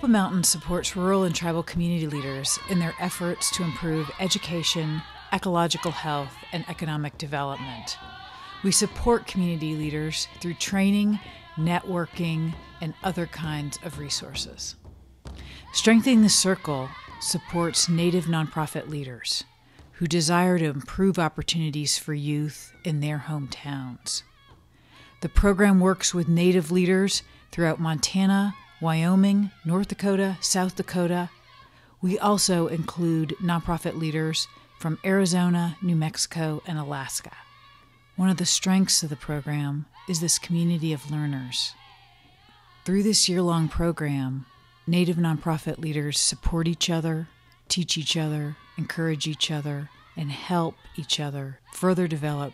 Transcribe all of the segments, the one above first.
Hopa Mountain supports rural and tribal community leaders in their efforts to improve education, ecological health, and economic development. We support community leaders through training, networking, and other kinds of resources. Strengthening the Circle supports Native nonprofit leaders who desire to improve opportunities for youth in their hometowns. The program works with Native leaders throughout Montana, Wyoming, North Dakota, South Dakota. We also include nonprofit leaders from Arizona, New Mexico, and Alaska. One of the strengths of the program is this community of learners. Through this year-long program, Native nonprofit leaders support each other, teach each other, encourage each other, and help each other further develop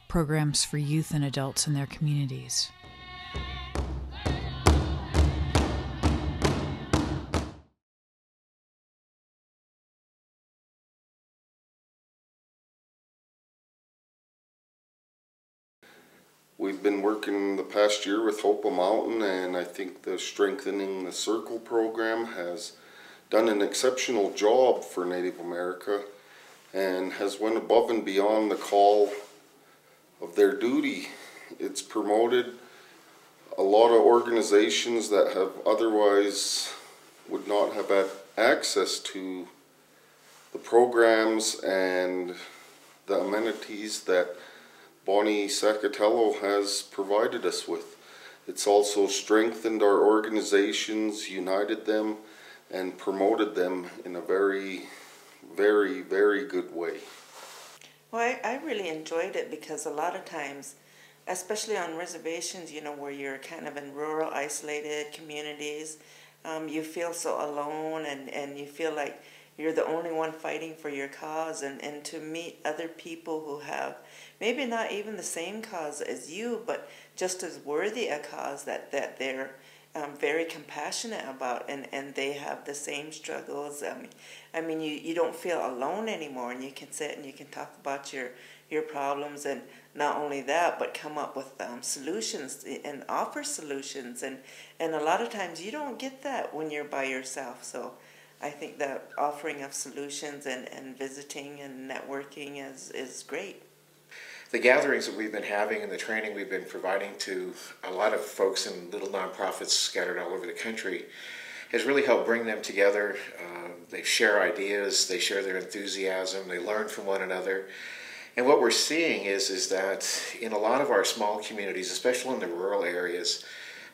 programs for youth and adults in their communities. We've been working the past year with Hopa Mountain, and I think the Strengthening the Circle program has done an exceptional job for Native America and has went above and beyond the call of their duty. It's promoted a lot of organizations that have otherwise would not have had access to the programs and the amenities that Bonnie Sacatello has provided us with. It's also strengthened our organizations, united them, and promoted them in a very, very, very good way. Well, I really enjoyed it because a lot of times, especially on reservations, you know, where you're kind of in rural, isolated communities, you feel so alone and you feel like you're the only one fighting for your cause, and to meet other people who have maybe not even the same cause as you, but just as worthy a cause that they're very compassionate about, and they have the same struggles. I mean, you don't feel alone anymore, and you can sit and you can talk about your problems, and not only that, but come up with solutions and offer solutions, and a lot of times you don't get that when you're by yourself. So I think that offering of solutions and visiting and networking is great. The gatherings that we've been having and the training we've been providing to a lot of folks in little nonprofits scattered all over the country has really helped bring them together. They share ideas, they share their enthusiasm, they learn from one another. And what we're seeing is that in a lot of our small communities, especially in the rural areas,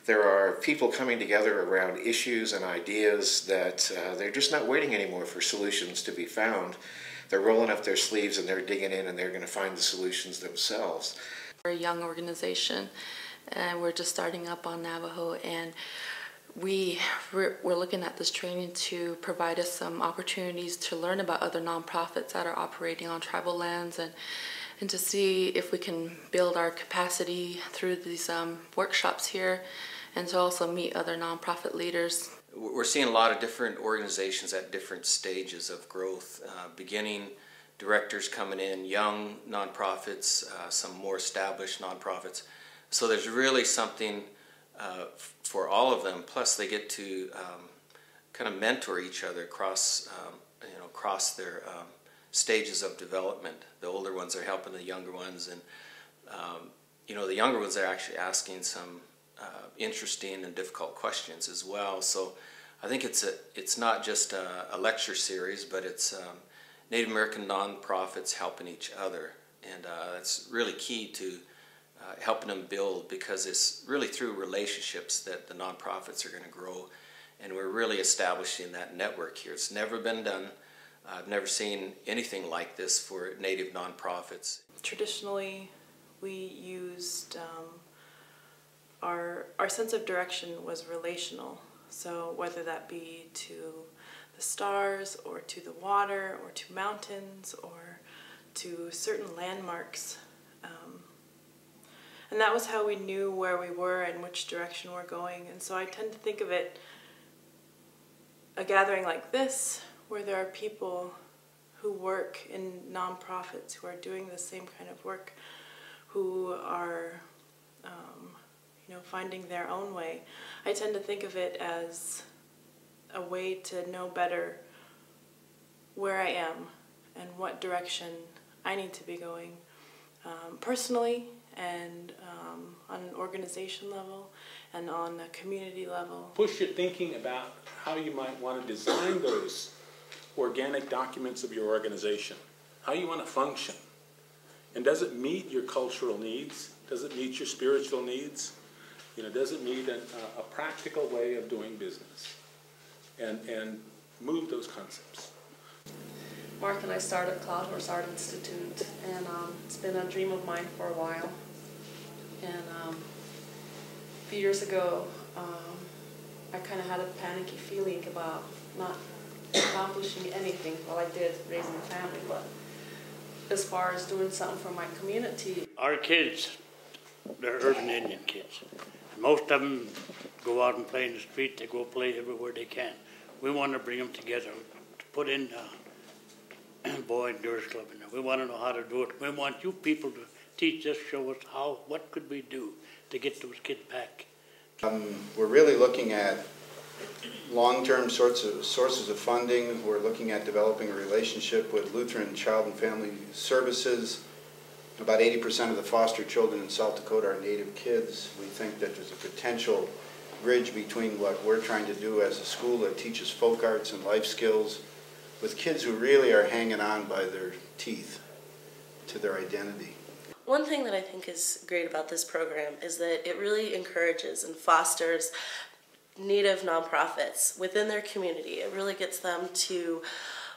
there are people coming together around issues and ideas that they're just not waiting anymore for solutions to be found. They're rolling up their sleeves and they're digging in and they're going to find the solutions themselves. We're a young organization and we're just starting up on Navajo, and we're looking at this training to provide us some opportunities to learn about other nonprofits that are operating on tribal lands, and to see if we can build our capacity through these workshops here, and to also meet other nonprofit leaders. We're seeing a lot of different organizations at different stages of growth, beginning directors coming in, young nonprofits, some more established nonprofits. So there's really something for all of them. Plus they get to kind of mentor each other across their stages of development. The older ones are helping the younger ones, and the younger ones are actually asking some interesting and difficult questions as well. So I think it's not just a lecture series, but it's Native American nonprofits helping each other, and that's really key to helping them build, because it's really through relationships that the nonprofits are going to grow, and we're really establishing that network here. It's never been done. I've never seen anything like this for Native nonprofits. Traditionally, we used our sense of direction was relational. So whether that be to the stars or to the water or to mountains or to certain landmarks. And that was how we knew where we were and which direction we're going. And so I tend to think of it, a gathering like this, where there are people who work in nonprofits, who are doing the same kind of work, who are finding their own way. I tend to think of it as a way to know better where I am and what direction I need to be going personally and on an organization level and on a community level. Push your thinking about how you might want to design those organic documents of your organization, how you want to function. And does it meet your cultural needs? Does it meet your spiritual needs? You know, does it meet a practical way of doing business? And move those concepts. Mark and I started Cloud Horse Art Institute, and it's been a dream of mine for a while. And a few years ago, I kind of had a panicky feeling about not accomplishing anything. Well, I did, raising a family, but as far as doing something for my community. Our kids, they're urban Indian kids. Most of them go out and play in the street. They go play everywhere they can. We want to bring them together to put in Boy and Girls Club in there. We want to know how to do it. We want you people to teach us, show us what could we do to get those kids back. We're really looking at long-term sources of funding. We're looking at developing a relationship with Lutheran Child and Family Services. About 80% of the foster children in South Dakota are Native kids. We think that there's a potential bridge between what we're trying to do as a school that teaches folk arts and life skills with kids who really are hanging on by their teeth to their identity. One thing that I think is great about this program is that it really encourages and fosters Native nonprofits within their community. It really gets them to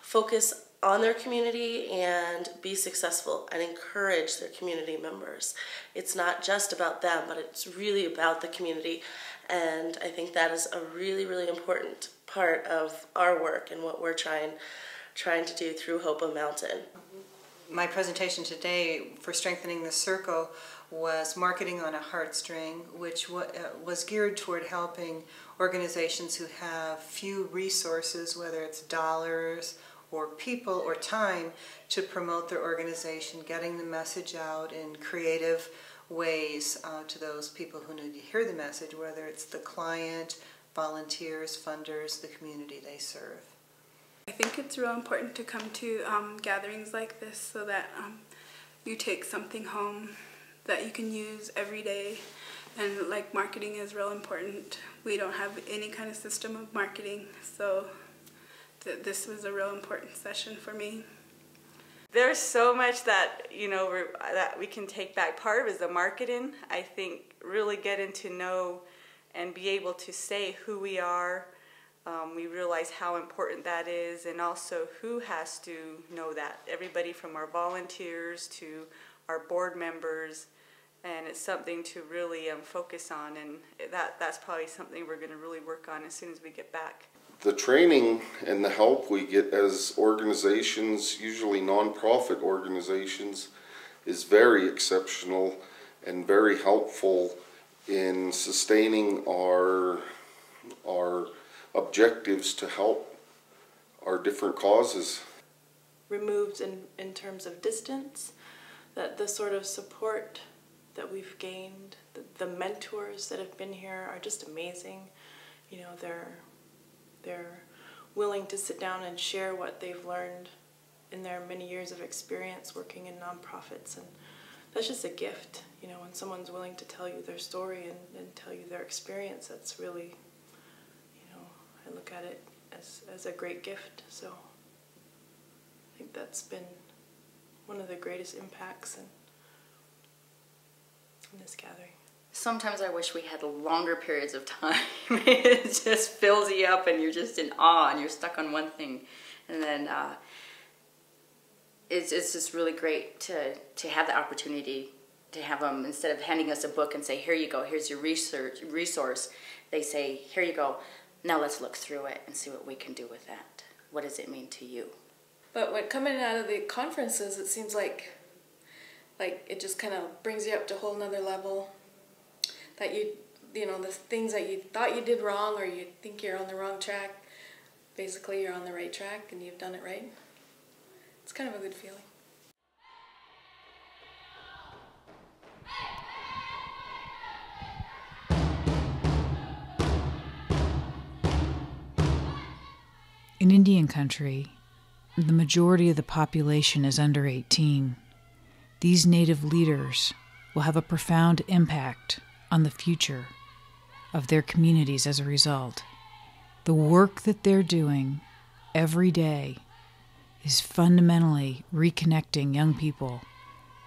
focus on their community and be successful and encourage their community members. It's not just about them, but it's really about the community. And I think that is a really, really important part of our work and what we're trying to do through Hope of Mountain. My presentation today for Strengthening the Circle was Marketing on a Heartstring, which was geared toward helping organizations who have few resources, whether it's dollars or people or time, to promote their organization, getting the message out in creative ways to those people who need to hear the message, whether it's the client, volunteers, funders, the community they serve. I think it's real important to come to gatherings like this so that you take something home that you can use every day. And like marketing is real important. We don't have any kind of system of marketing, so this was a real important session for me. There's so much that that we can take back. Part of it is the marketing. I think really getting to know and be able to say who we are. We realize how important that is, and also who has to know that. Everybody from our volunteers to our board members, and it's something to really focus on, and that's probably something we're going to really work on as soon as we get back. The training and the help we get as organizations, usually nonprofit organizations, is very exceptional and very helpful in sustaining our objectives to help our different causes. Removed in terms of distance, that the sort of support that we've gained, the mentors that have been here are just amazing. They're willing to sit down and share what they've learned in their many years of experience working in nonprofits, and that's just a gift. When someone's willing to tell you their story and tell you their experience, that's really, I look at it as a great gift. So I think that's been one of the greatest impacts in this gathering. Sometimes I wish we had longer periods of time. It just fills you up and you're just in awe and you're stuck on one thing. And then it's just really great to have the opportunity to have them, instead of handing us a book and say, here you go, here's your resource, they say, here you go, now let's look through it and see what we can do with that. What does it mean to you? But when coming out of the conferences, it seems like it just kind of brings you up to a whole nother level. That the things that you thought you did wrong or you think you're on the wrong track, basically you're on the right track and you've done it right. It's kind of a good feeling. In Indian country, the majority of the population is under 18. These Native leaders will have a profound impact on the future of their communities as a result. The work that they're doing every day is fundamentally reconnecting young people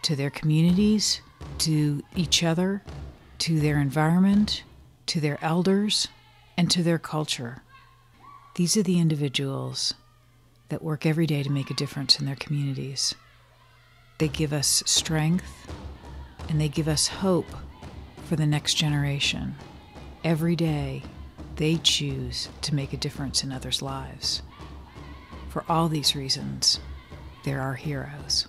to their communities, to each other, to their environment, to their elders, and to their culture. These are the individuals that work every day to make a difference in their communities. They give us strength and they give us hope for the next generation. Every day, they choose to make a difference in others' lives. For all these reasons, they're our heroes.